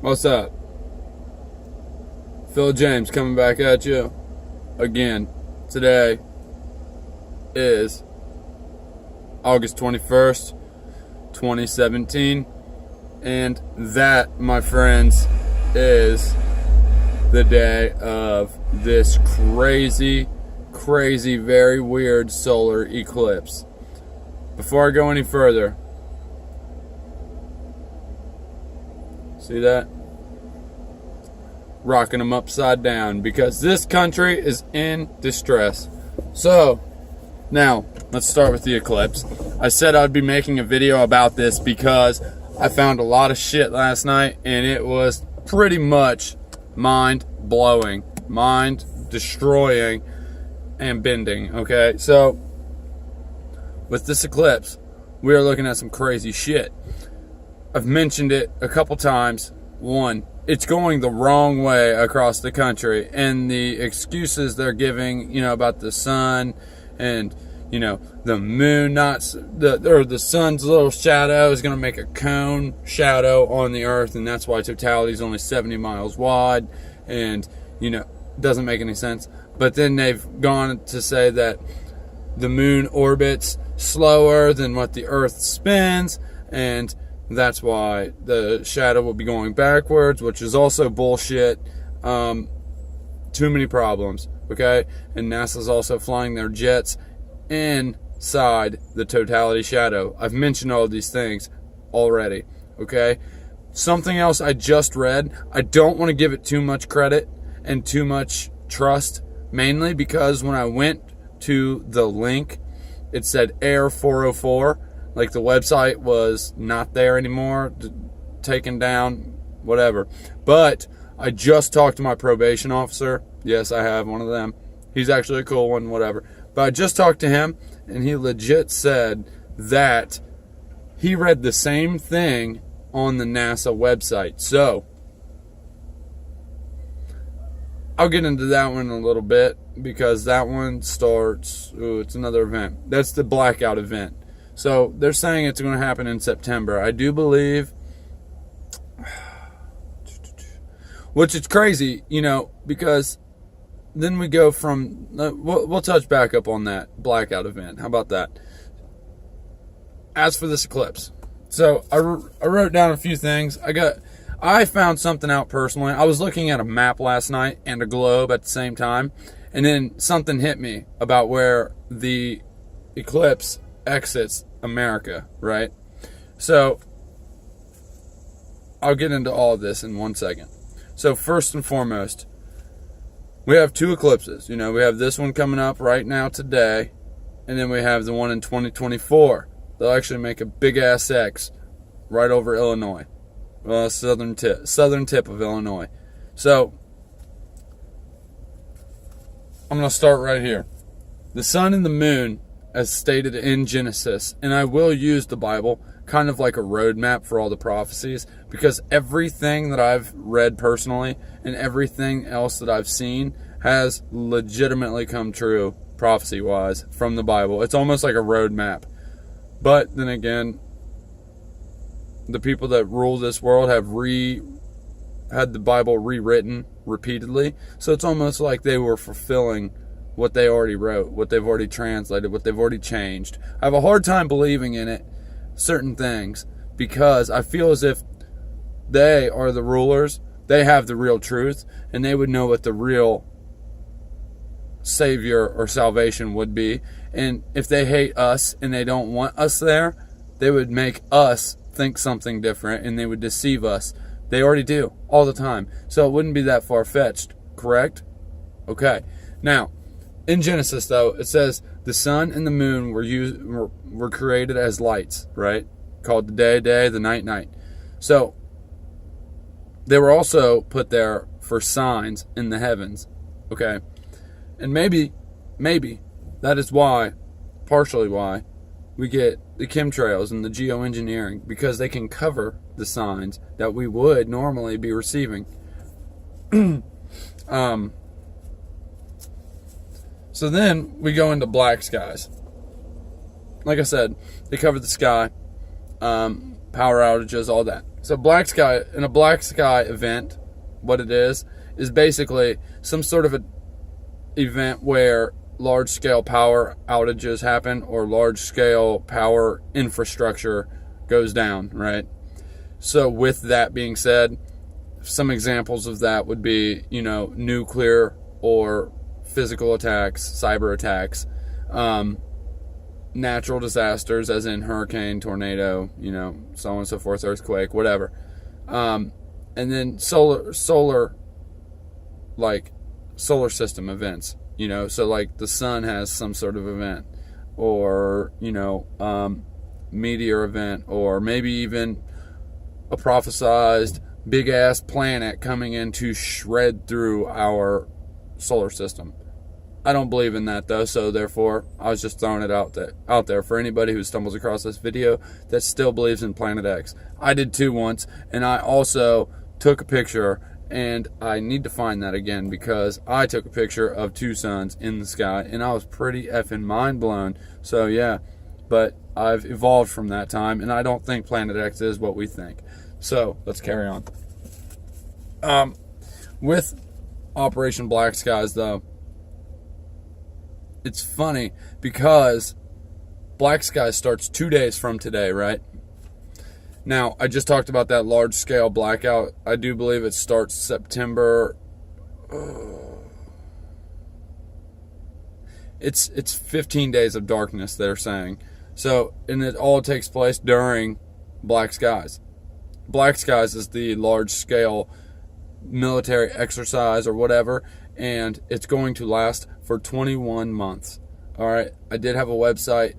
What's up? Phil James coming back at you again. Today is August 21st, 2017. And that, my friends, is the day of this crazy, very weird solar eclipse. Before I go any further, see that? Rocking them upside down because this country is in distress. So, now, let's start with the eclipse. I said I'd be making a video about this because I found a lot of shit last night and it was pretty much mind-blowing, mind-destroying, and bending, okay? So, with this eclipse, we are looking at some crazy shit. I've mentioned it a couple times. One, it's going the wrong way across the country, and the excuses they're giving, about the sun and, the moon the sun's little shadow is going to make a cone shadow on the earth, and that's why totality is only 70 miles wide, and, doesn't make any sense. But then they've gone to say that the moon orbits slower than what the earth spins, and that's why the shadow will be going backwards, which is also bullshit. Too many problems, okay? And NASA's also flying their jets inside the totality shadow. I've mentioned all these things already, okay? Something else I just read, I don't want to give it too much credit and too much trust, mainly because when I went to the link, it said Air 404. Like the website was not there anymore, taken down, whatever. But I just talked to my probation officer. Yes, I have one of them. He's actually a cool one, whatever. But I just talked to him, and he legit said that he read the same thing on the NASA website. So, I'll get into that one in a little bit, because that one starts, it's another event. That's the blackout event. So they're saying it's going to happen in September. I do believe, which is crazy, because then we go from, we'll touch back up on that blackout event. How about that? As for this eclipse, so I wrote down a few things. I found something out personally. I was looking at a map last night and a globe at the same time, and then something hit me about where the eclipse exits America, right? So I'll get into all of this in 1 second. So first and foremost, we have two eclipses. We have this one coming up right now today, and then we have the one in 2024. They'll actually make a big ass X right over Illinois, southern tip of Illinois. So I'm going to start right here. The sun and the moon, as stated in Genesis, and I will use the Bible kind of like a roadmap for all the prophecies, because everything that I've read personally and everything else that I've seen has legitimately come true prophecy-wise from the Bible. It's almost like a roadmap. But then again, the people that rule this world have had the Bible rewritten repeatedly, so it's almost like they were fulfilling what they already wrote, what they've already translated, what they've already changed. I have a hard time believing in it, certain things, because I feel as if they are the rulers, they have the real truth, and they would know what the real savior or salvation would be. And if they hate us and they don't want us there, they would make us think something different, and they would deceive us. They already do, all the time. So it wouldn't be that far-fetched, correct? Okay. Now, in Genesis, though, it says the sun and the moon were created as lights, right? Called the day, day, the night, night. So, they were also put there for signs in the heavens, okay? And maybe, that is why, partially why, we get the chemtrails and the geoengineering, because they can cover the signs that we would normally be receiving. So then we go into black skies. Like I said, they cover the sky. power outages, all that. So in a black sky event, what it is basically some sort of an event where large-scale power outages happen or large-scale power infrastructure goes down, right? So with that being said, some examples of that would be, nuclear or physical attacks, cyber attacks, natural disasters, as in hurricane, tornado, so on and so forth, earthquake, whatever. And then solar system events, so like the sun has some sort of event, or, meteor event, or maybe even a prophesized big ass planet coming in to shred through our solar system. I don't believe in that though, so therefore I was just throwing it out there for anybody who stumbles across this video that still believes in Planet X. I did too once, and I also took a picture, and I need to find that again because I took a picture of two suns in the sky and I was pretty effing mind blown. So yeah, but I've evolved from that time, and I don't think Planet X is what we think. So let's carry on. With Operation Black Skies though, it's funny because Black Sky starts 2 days from today, right? Now, I just talked about that large-scale blackout. I do believe it starts September. It's 15 days of darkness, they're saying. So, and it all takes place during Black Skies. Black Skies is the large-scale military exercise or whatever, and it's going to last for 21 months. All right, I did have a website.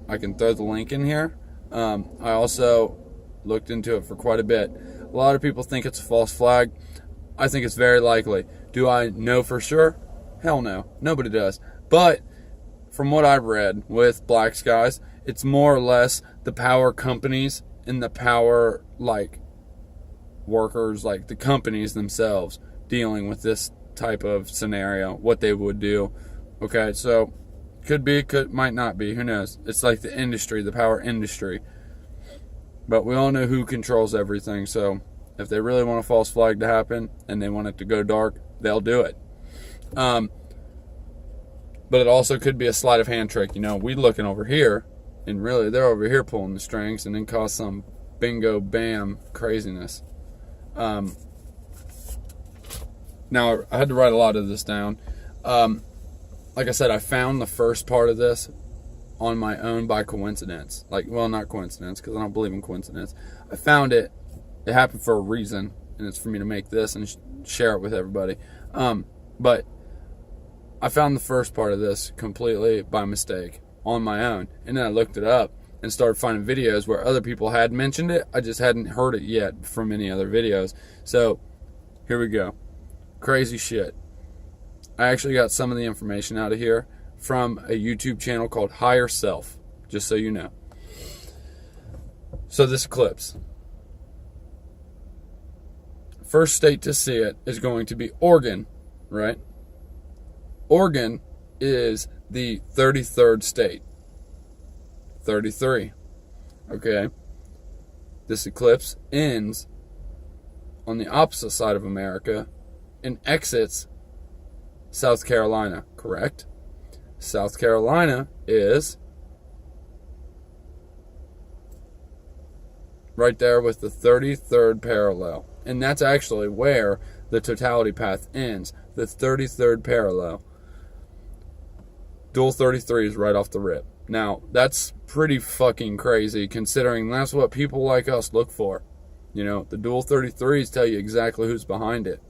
I can throw the link in here. I also looked into it for quite a bit. A lot of people think it's a false flag. I think it's very likely. Do I know for sure? Hell no. Nobody does. But from what I've read with Black Skies, it's more or less the power companies and the power workers, like the companies themselves, dealing with this type of scenario, what they would do. Okay, so might not be, who knows? It's like the industry, the power industry. But we all know who controls everything, so if they really want a false flag to happen and they want it to go dark, they'll do it. But it also could be a sleight of hand trick. We looking over here, and really they're over here pulling the strings, and then cause some bingo bam craziness. Now, I had to write a lot of this down. Like I said, I found the first part of this on my own by coincidence. Not coincidence, because I don't believe in coincidence. I found it. It happened for a reason, and it's for me to make this and share it with everybody. But I found the first part of this completely by mistake on my own, and then I looked it up and started finding videos where other people had mentioned it. I just hadn't heard it yet from any other videos. So here we go. Crazy shit. I actually got some of the information out of here from a YouTube channel called Higher Self, just so you know. So this eclipse, first state to see it is going to be Oregon, right? Oregon is the 33rd state. 33. Okay. This eclipse ends on the opposite side of America and exits South Carolina, correct? South Carolina is right there with the 33rd parallel. And that's actually where the totality path ends, the 33rd parallel. Dual 33 is right off the rip. Now, that's pretty fucking crazy considering that's what people like us look for. The dual 33s tell you exactly who's behind it.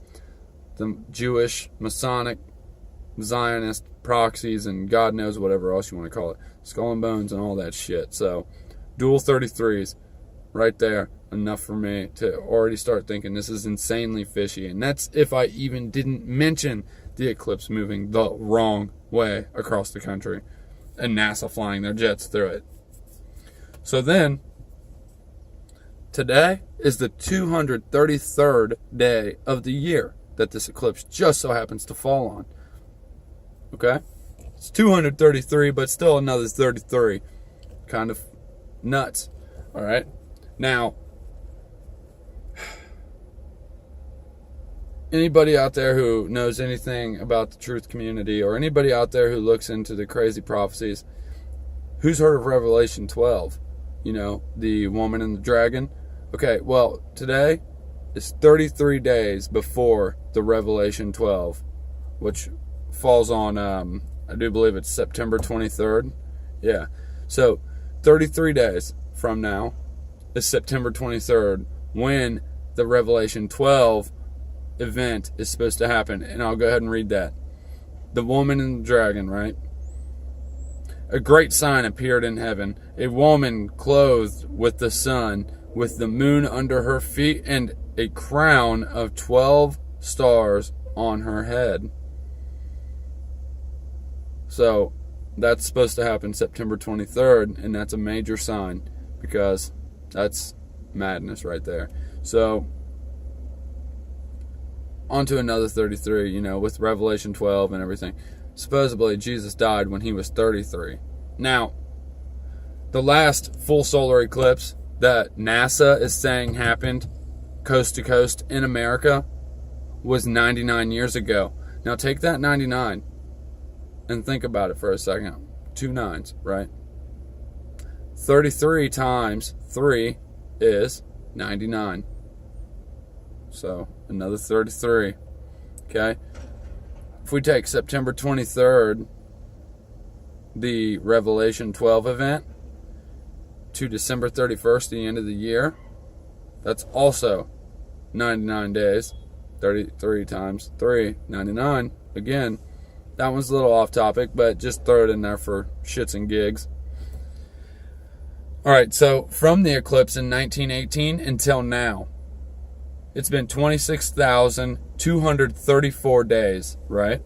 The Jewish, Masonic, Zionist proxies, and God knows whatever else you want to call it. Skull and bones and all that shit. So, dual 33s, right there, enough for me to already start thinking this is insanely fishy. And that's if I even didn't mention the eclipse moving the wrong way across the country and NASA flying their jets through it. So then, today is the 233rd day of the year that this eclipse just so happens to fall on. Okay? It's 233, but still another 33. Kind of nuts. Alright? Now, anybody out there who knows anything about the truth community, or anybody out there who looks into the crazy prophecies, who's heard of Revelation 12? You know, the woman and the dragon? Okay, well, today is 33 days before the Revelation 12, which falls on, I do believe it's September 23rd. Yeah. So, 33 days from now is September 23rd, when the Revelation 12 event is supposed to happen. And I'll go ahead and read that. The woman and the dragon, right? A great sign appeared in heaven, a woman clothed with the sun, with the moon under her feet, and a crown of 12 stars on her head. So, that's supposed to happen September 23rd, and that's a major sign, because that's madness right there. So, on to another 33, you know, with Revelation 12 and everything. Supposedly, Jesus died when he was 33. Now, the last full solar eclipse that NASA is saying happened coast to coast in America was 99 years ago. Now, take that 99 and think about it for a second. 2 nines, right? 33 times 3 is 99. So, another 33. Okay? If we take September 23rd, the Revelation 12 event, to December 31st, the end of the year, that's also 99 days. 33 times 3, 99. Again, that one's a little off topic, but just throw it in there for shits and gigs. Alright, so from the eclipse in 1918 until now, it's been 26,234 days, right?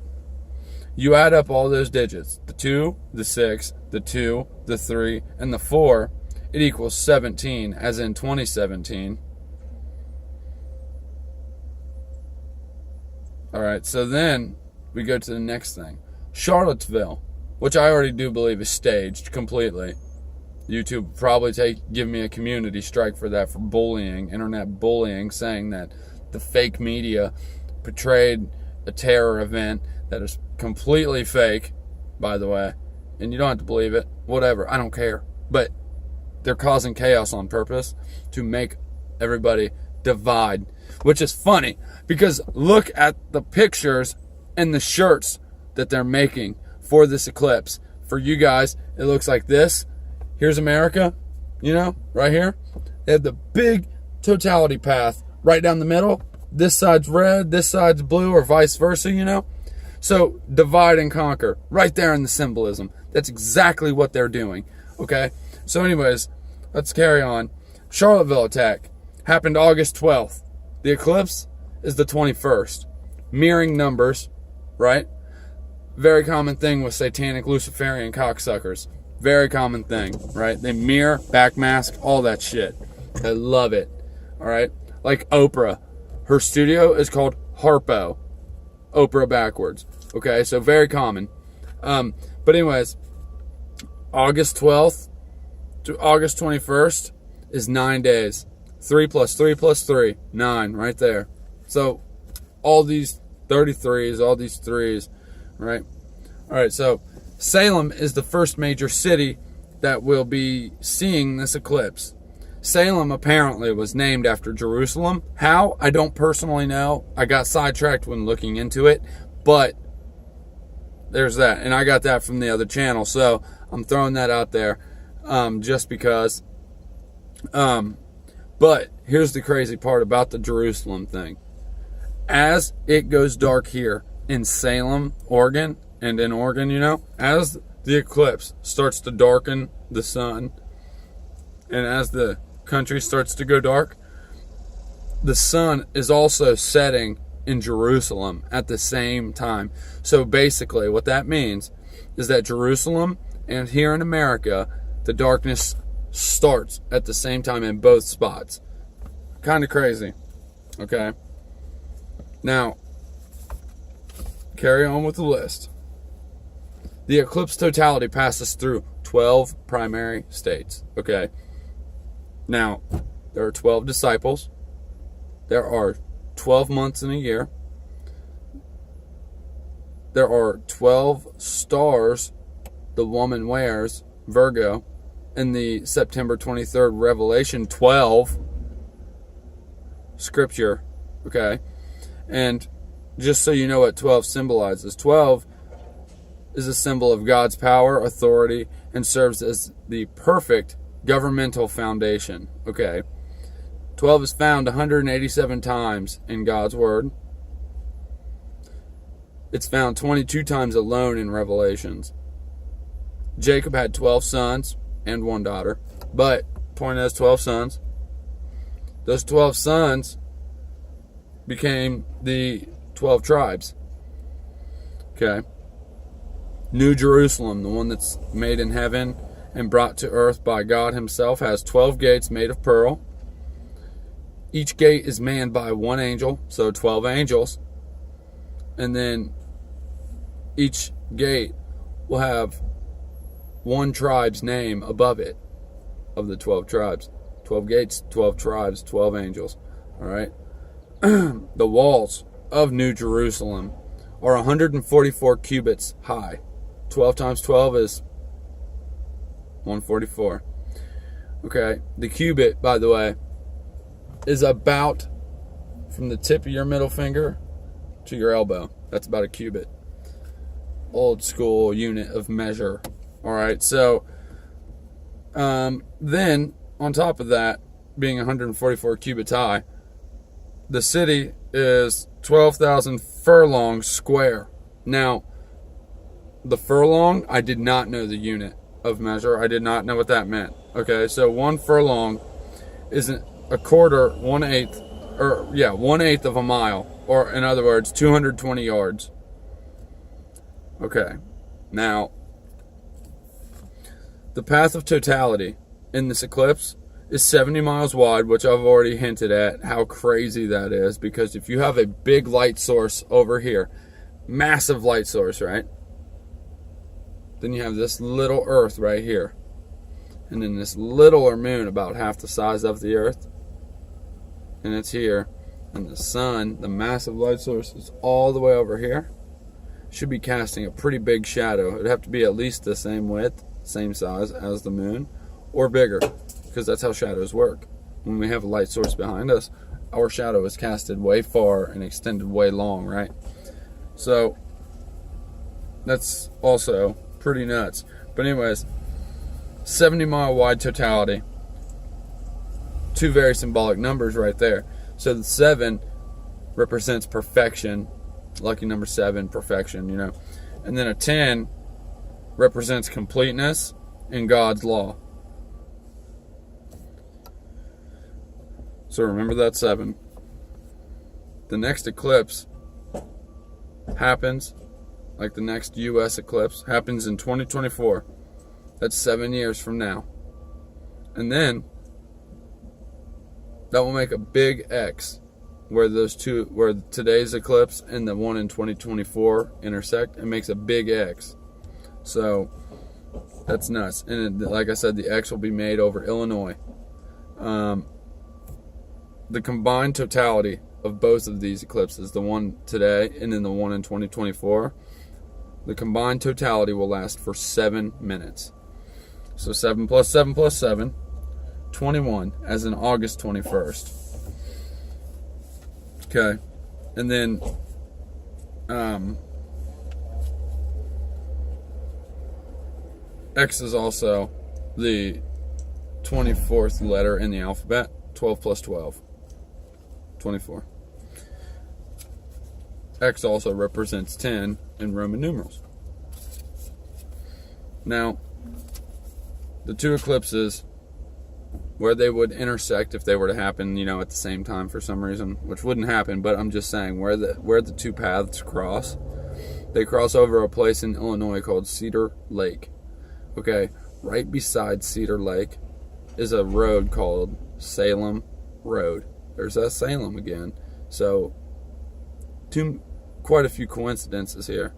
You add up all those digits, the 2, the 6, the 2, the 3, and the 4, it equals 17, as in 2017. Alright, so then we go to the next thing. Charlottesville, which I already do believe is staged completely. YouTube will probably give me a community strike for that, for bullying, internet bullying, saying that the fake media portrayed a terror event that is completely fake, by the way. And you don't have to believe it. Whatever, I don't care. But they're causing chaos on purpose to make everybody divide. Which is funny, because look at the pictures and the shirts that they're making for this eclipse. For you guys, it looks like this. Here's America, you know, right here. They have the big totality path right down the middle. This side's red, this side's blue, or vice versa, you know. So, divide and conquer, right there in the symbolism. That's exactly what they're doing, okay? So anyways, let's carry on. Charlottesville attack happened August 12th. The eclipse is the 21st. Mirroring numbers, right? Very common thing with satanic Luciferian cocksuckers. Very common thing, right? They mirror, backmask, all that shit. I love it, all right? Like Oprah. Her studio is called Harpo. Oprah backwards. Okay, so very common. But anyways, August 12th to August 21st is 9 days. 3 plus 3 plus 3, 9, right there. So, all these 33s, all these 3s, right? Alright, so Salem is the first major city that will be seeing this eclipse. Salem apparently was named after Jerusalem. How? I don't personally know. I got sidetracked when looking into it, but there's that. And I got that from the other channel, so I'm throwing that out there just because. But here's the crazy part about the Jerusalem thing. As it goes dark here in Salem, Oregon, and in Oregon, you know, as the eclipse starts to darken the sun, and as the country starts to go dark, the sun is also setting in Jerusalem at the same time. So basically what that means is that Jerusalem and here in America, the darkness starts at the same time in both spots. Kind of crazy. Okay. Now, carry on with the list. The eclipse totality passes through 12 primary states. Okay. Now, There are 12 disciples. There are 12 months in a year. There are 12 stars the woman wears, Virgo, in the September 23rd Revelation 12 scripture. Okay? And just so you know what 12 symbolizes, 12 is a symbol of God's power, authority, and serves as the perfect governmental foundation. Okay? 12 is found 187 times in God's Word. It's found 22 times alone in Revelations. Jacob had 12 sons and one daughter, but point is 12 sons. Those 12 sons became the 12 tribes. Okay. New Jerusalem, the one that's made in heaven and brought to earth by God himself, has 12 gates made of pearl. Each gate is manned by one angel, so 12 angels. And then each gate will have one tribe's name above it of the 12 tribes. 12 gates, 12 tribes, 12 angels. All right. The walls of New Jerusalem are 144 cubits high. 12 times 12 is 144. Okay. The cubit, by the way, is about from the tip of your middle finger to your elbow. That's about a cubit. Old school unit of measure. All right. So then on top of that, being 144 cubits high, the city is 12,000 furlongs square. Now, the furlong, I did not know the unit of measure. I did not know what that meant. Okay, so one furlong is a quarter, 1/8 of a mile, or in other words, 220 yards. Okay, now, the path of totality in this eclipse is 70 miles wide, which I've already hinted at how crazy that is, because if you have a big light source over here, massive light source, right? Then you have this little Earth right here. And then this littler moon about half the size of the Earth. And it's here. And the sun, the massive light source, is all the way over here. Should be casting a pretty big shadow. It'd have to be at least the same width, same size as the moon, or bigger, because that's how shadows work. When we have a light source behind us, our shadow is casted way far and extended way long, right? So that's also pretty nuts. But anyways, 70-mile wide totality. Two very symbolic numbers right there. So the 7 represents perfection. Lucky number 7, perfection, you know. And then a 10 represents completeness in God's law. So remember that 7. The next eclipse happens, like the next U.S. eclipse, happens in 2024. That's 7 years from now. And then that will make a big X where those two, where today's eclipse and the one in 2024 intersect. It makes a big X. So that's nuts. And like I said, the X will be made over Illinois. The combined totality of both of these eclipses, the one today and then the one in 2024, the combined totality will last for 7 minutes. So 7 plus 7 plus 7, 21, as in August 21st. Okay. And then X is also the 24th letter in the alphabet. 12 plus 12. 24. X also represents 10 in Roman numerals. Now, the two eclipses, where they would intersect if they were to happen, you know, at the same time for some reason, which wouldn't happen, but I'm just saying where the two paths cross, they cross over a place in Illinois called Cedar Lake. Okay, right beside Cedar Lake is a road called Salem Road. There's that Salem again. So, quite a few coincidences here.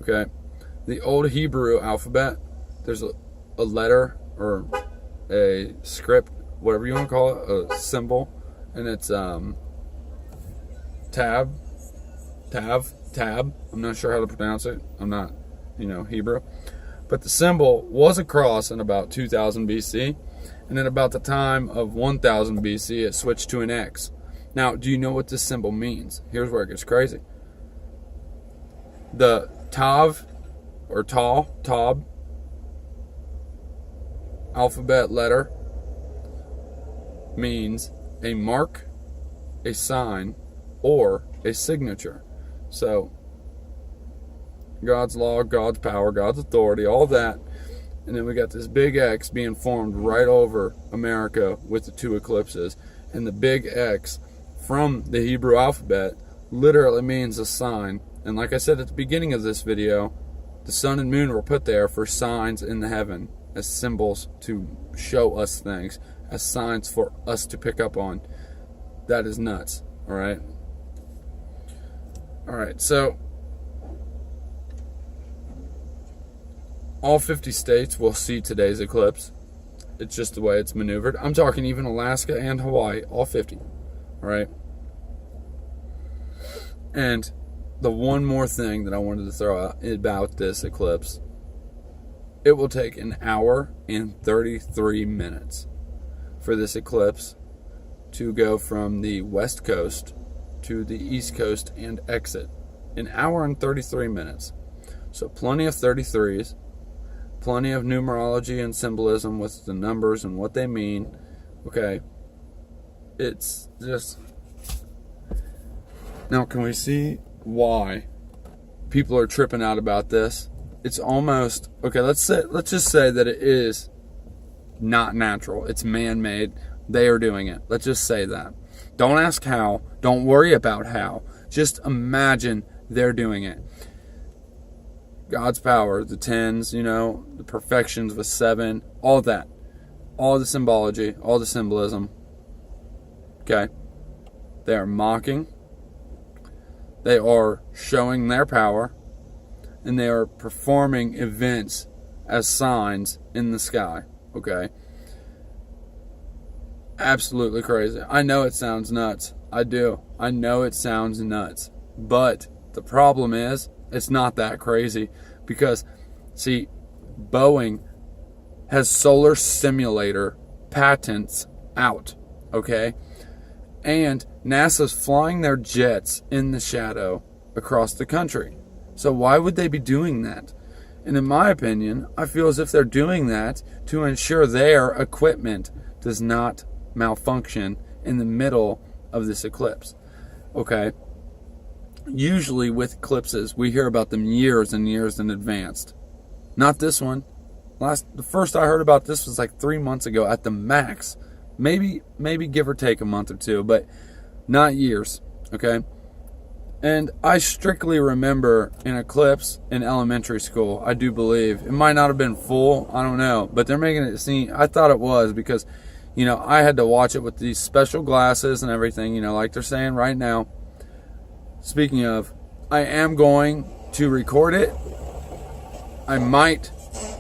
Okay, the old Hebrew alphabet, there's a letter or a script whatever you want to call it, a symbol, and it's tab. I'm not sure how to pronounce it. I'm not, Hebrew. But the symbol was a cross in about 2000 BC, and at about the time of 1000 BC, it switched to an X. Now, do you know what this symbol means? Here's where it gets crazy. The Tav, or Tab, alphabet letter means a mark, a sign, or a signature. So, God's law, God's power, God's authority, all that. And then we got this big X being formed right over America with the two eclipses. And the big X from the Hebrew alphabet literally means a sign. And like I said at the beginning of this video, the sun and moon were put there for signs in the heaven, as symbols to show us things, as signs for us to pick up on. That is nuts, all right? All right, so all 50 states will see today's eclipse. It's just the way it's maneuvered. I'm talking even Alaska and Hawaii, all 50, all right? And the one more thing that I wanted to throw out about this eclipse, it will take an hour and 33 minutes for this eclipse to go from the west coast to the east coast and exit. An hour and 33 minutes. So plenty of 33s, plenty of numerology and symbolism with the numbers and what they mean. Okay, it's just... Now, can we see why people are tripping out about this? It's almost... Okay, let's just say that it is not natural. It's man-made. They are doing it. Let's just say that. Don't ask how. Don't worry about how. Just imagine they're doing it. God's power, the tens, the perfections of a 7, all that. All the symbology, all the symbolism. Okay? They are mocking. They are showing their power. And they are performing events as signs in the sky. Okay? Absolutely crazy. I know it sounds nuts. I do. I know it sounds nuts. But the problem is, it's not that crazy. Because, see, Boeing has solar simulator patents out. Okay? And NASA's flying their jets in the shadow across the country. So why would they be doing that? And in my opinion, I feel as if they're doing that to ensure their equipment does not malfunction in the middle of this eclipse. Okay? Usually with eclipses, we hear about them years and years in advance. Not this one. The first I heard about this was like 3 months ago at the max. Maybe give or take a month or two, but not years. Okay? And I strictly remember an eclipse in elementary school, I do believe. It might not have been full, I don't know. But they're making it seem, I thought it was because, I had to watch it with these special glasses and everything, like they're saying right now. Speaking of, I am going to record it. I might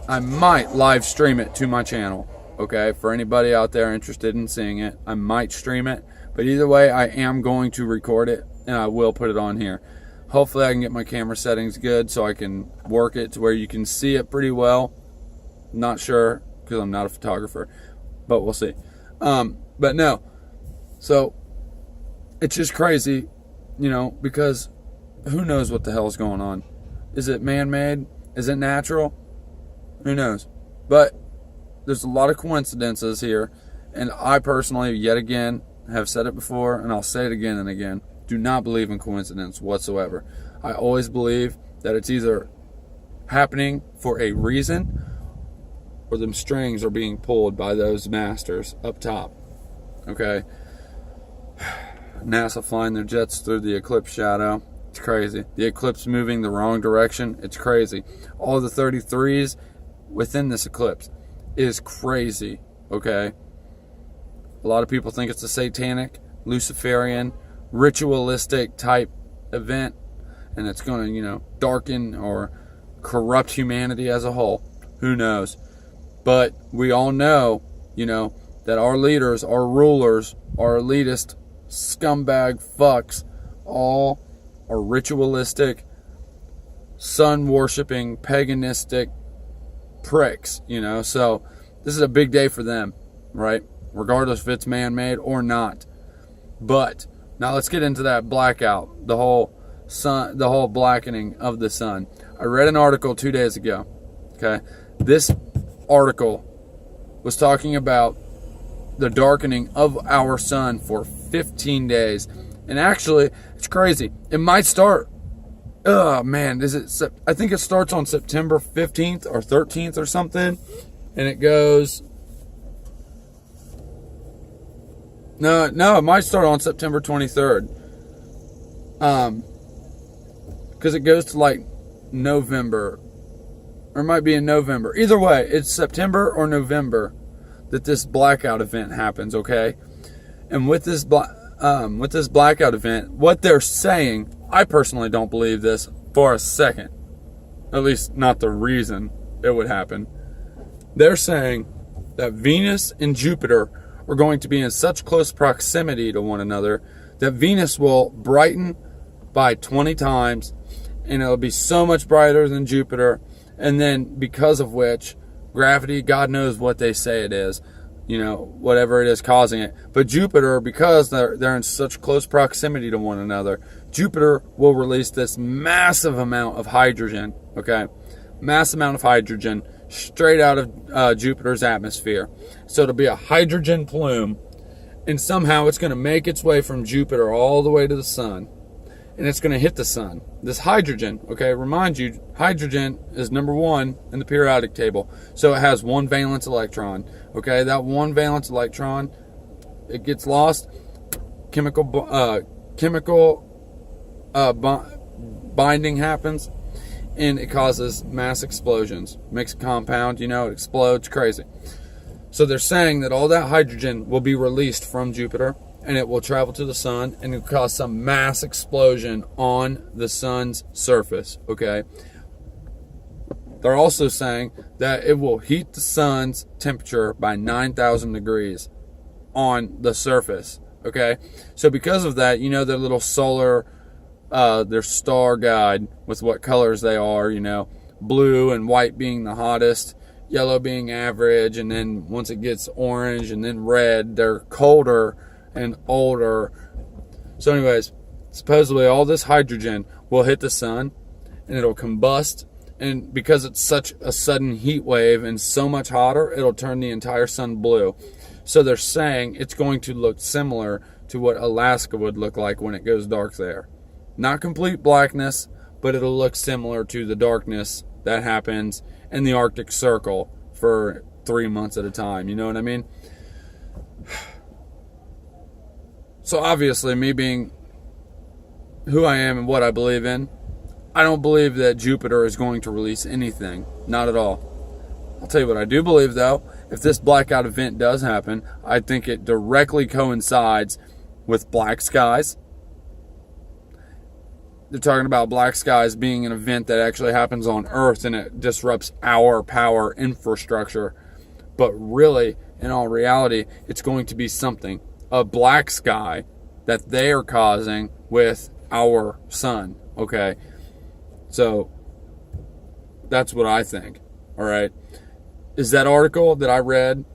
live stream it to my channel. Okay, for anybody out there interested in seeing it, I might stream it. But either way, I am going to record it, and I will put it on here. Hopefully I can get my camera settings good so I can work it to where you can see it pretty well. Not sure, because I'm not a photographer, but we'll see. But no, so it's just crazy, because who knows what the hell's going on? Is it man-made? Is it natural? Who knows? But there's a lot of coincidences here, and I personally, yet again, have said it before, and I'll say it again and again, do not believe in coincidence whatsoever. I always believe that it's either happening for a reason or them strings are being pulled by those masters up top. Okay? NASA flying their jets through the eclipse shadow. It's crazy. The eclipse moving the wrong direction. It's crazy. All the 33s within this eclipse is crazy. Okay? A lot of people think it's a satanic, Luciferian, ritualistic type event, and it's going to, darken or corrupt humanity as a whole. Who knows? But we all know, that our leaders, our rulers, our elitist scumbag fucks all are ritualistic, sun-worshipping, paganistic pricks, So this is a big day for them, right? Regardless if it's man-made or not. But now let's get into that blackout, the whole blackening of the sun. I read an article 2 days ago. Okay, this article was talking about the darkening of our sun for 15 days, and actually, it's crazy. It might start. Oh man, I think it starts on September 15th or 13th or something, and it goes. No, it might start on September 23rd. Because it goes to like November, or it might be in November. Either way, it's September or November that this blackout event happens. Okay, and with this blackout event, what they're saying, I personally don't believe this for a second. At least not the reason it would happen. They're saying that Venus and Jupiter are going to be in such close proximity to one another that Venus will brighten by 20 times, and it'll be so much brighter than Jupiter, and then because of which gravity, God knows what they say it is, whatever it is causing it, but Jupiter, because they're in such close proximity to one another, Jupiter will release this massive amount of hydrogen, okay, massive amount of hydrogen straight out of Jupiter's atmosphere. So it'll be a hydrogen plume, and somehow it's going to make its way from Jupiter all the way to the sun, and it's going to hit the sun. This hydrogen, okay, remind you, hydrogen is number 1 in the periodic table, so it has one valence electron. Okay, that one valence electron, it gets lost, chemical binding happens, and it causes mass explosions. Makes a compound, it explodes, crazy. So they're saying that all that hydrogen will be released from Jupiter, and it will travel to the sun, and it will cause some mass explosion on the sun's surface, okay? They're also saying that it will heat the sun's temperature by 9,000 degrees on the surface, okay? So because of that, their little solar, their star guide with what colors they are, blue and white being the hottest, yellow being average, and then once it gets orange and then red, they're colder and older. So anyways, supposedly all this hydrogen will hit the sun and it'll combust, and because it's such a sudden heat wave and so much hotter, it'll turn the entire sun blue. So they're saying it's going to look similar to what Alaska would look like when it goes dark there. Not complete blackness, but it'll look similar to the darkness that happens in the Arctic Circle for 3 months at a time. You know what I mean? So obviously, me being who I am and what I believe in, I don't believe that Jupiter is going to release anything. Not at all. I'll tell you what I do believe, though. If this blackout event does happen, I think it directly coincides with black skies. They're talking about black skies being an event that actually happens on Earth, and it disrupts our power infrastructure. But really, in all reality, it's going to be something, a black sky that they are causing with our sun, okay? So that's what I think, all right? Is that article that I read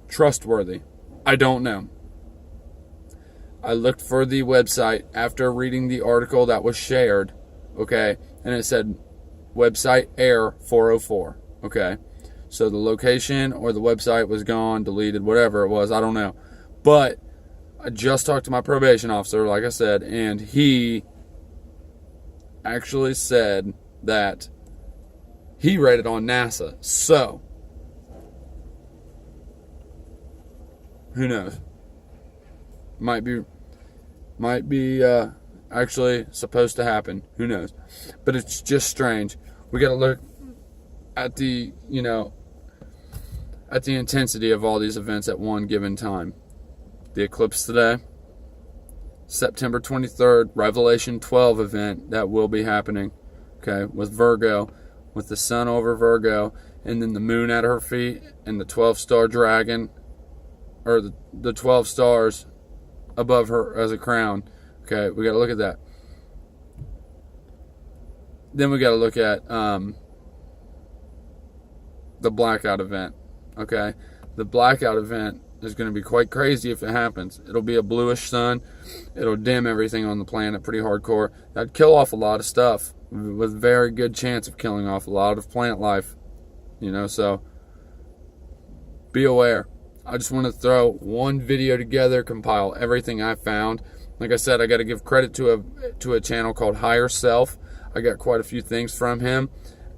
trustworthy? I don't know. I looked for the website after reading the article that was shared, okay? And it said website Air 404, okay? So the location or the website was gone, deleted, whatever it was, I don't know. But I just talked to my probation officer, like I said, and he actually said that he read it on NASA. So, who knows? Might be actually supposed to happen. Who knows? But it's just strange. We got to look at the, at the intensity of all these events at one given time. The eclipse today, September 23rd, Revelation 12 event that will be happening, okay, with Virgo, with the sun over Virgo, and then the moon at her feet, and the 12-star dragon or the 12 stars above her as a crown. Okay, we got to look at that. Then we got to look at the blackout event. Okay, the blackout event is going to be quite crazy if it happens. It'll be a bluish sun. It'll dim everything on the planet pretty hardcore. That'd kill off a lot of stuff with very good chance of killing off a lot of plant life. You know, so be aware. I just want to throw one video together, compile everything I found. Like I said, I got to give credit to a channel called Higher Self. I got quite a few things from him.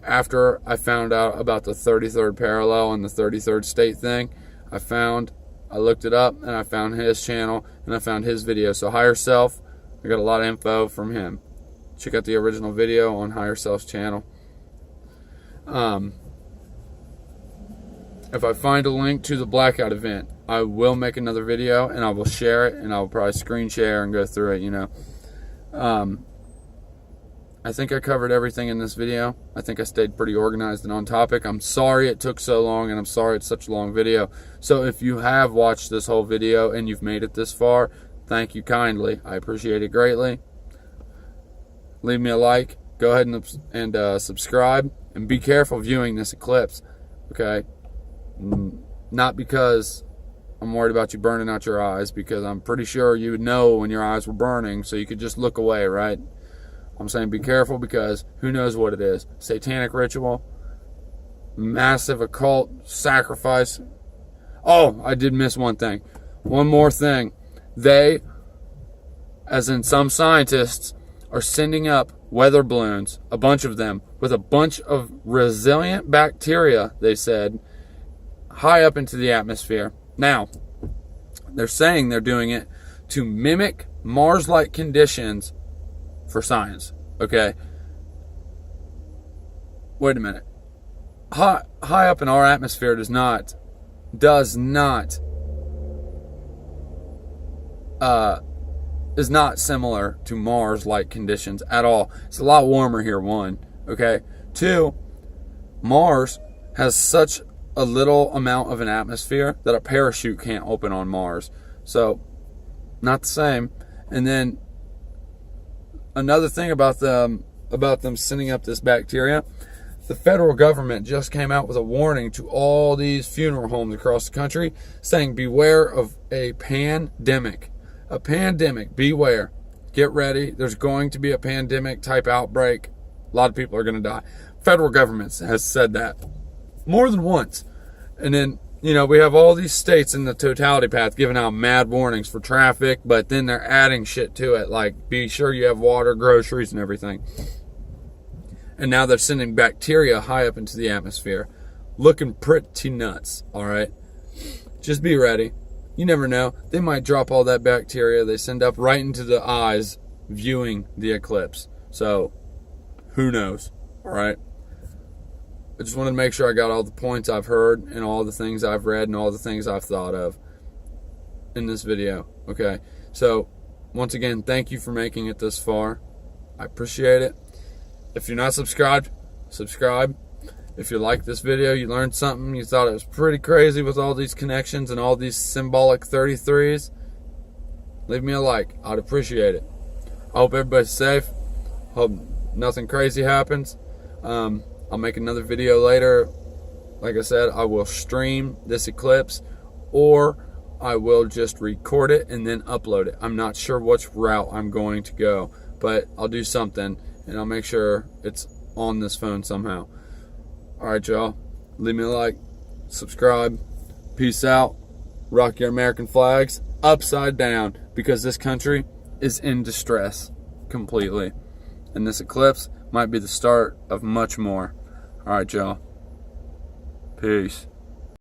After I found out about the 33rd parallel and the 33rd state thing, I looked it up and I found his channel and I found his video. So Higher Self, I got a lot of info from him. Check out the original video on Higher Self's channel. If I find a link to the blackout event, I will make another video and I will share it, and I'll probably screen share and go through it, you know. I think I covered everything in this video. I think I stayed pretty organized and on topic. I'm sorry it took so long, and I'm sorry it's such a long video. So if you have watched this whole video and you've made it this far, thank you kindly. I appreciate it greatly. Leave me a like. Go ahead and subscribe. And be careful viewing this eclipse, okay? Not because I'm worried about you burning out your eyes, because I'm pretty sure you would know when your eyes were burning, so you could just look away, right? I'm saying be careful because who knows what it is. Satanic ritual, massive occult sacrifice. Oh, I did miss one thing. One more thing. They, as in some scientists, are sending up weather balloons, a bunch of them, with a bunch of resilient bacteria, they said, high up into the atmosphere. Now, they're saying they're doing it to mimic Mars-like conditions for science. Okay? Wait a minute. High up in our atmosphere does not is not similar to Mars-like conditions at all. It's a lot warmer here, one. Okay? Two, Mars has such a little amount of an atmosphere that a parachute can't open on Mars. So, not the same. And then another thing about them sending up this bacteria, the federal government just came out with a warning to all these funeral homes across the country, saying beware of a pandemic. A pandemic, beware. Get ready. There's going to be a pandemic type outbreak. A lot of people are going to die. Federal government has said that more than once. And then, you know, we have all these states in the totality path giving out mad warnings for traffic, but then they're adding shit to it, like be sure you have water, groceries, and everything. And now they're sending bacteria high up into the atmosphere. Looking pretty nuts, all right? Just be ready. You never know. They might drop all that bacteria they send up right into the eyes viewing the eclipse. So, who knows, all right? I just wanted to make sure I got all the points I've heard and all the things I've read and all the things I've thought of in this video, okay? So, once again, thank you for making it this far. I appreciate it. If you're not subscribed, subscribe. If you liked this video, you learned something, you thought it was pretty crazy with all these connections and all these symbolic 33s, leave me a like. I'd appreciate it. I hope everybody's safe. Hope nothing crazy happens. I'll make another video later. Like I said, I will stream this eclipse, or I will just record it and then upload it. I'm not sure which route I'm going to go, but I'll do something, and I'll make sure it's on this phone somehow. Alright, y'all. Leave me a like. Subscribe. Peace out. Rock your American flags upside down, because this country is in distress completely. And this eclipse might be the start of much more. Alright, y'all. Peace.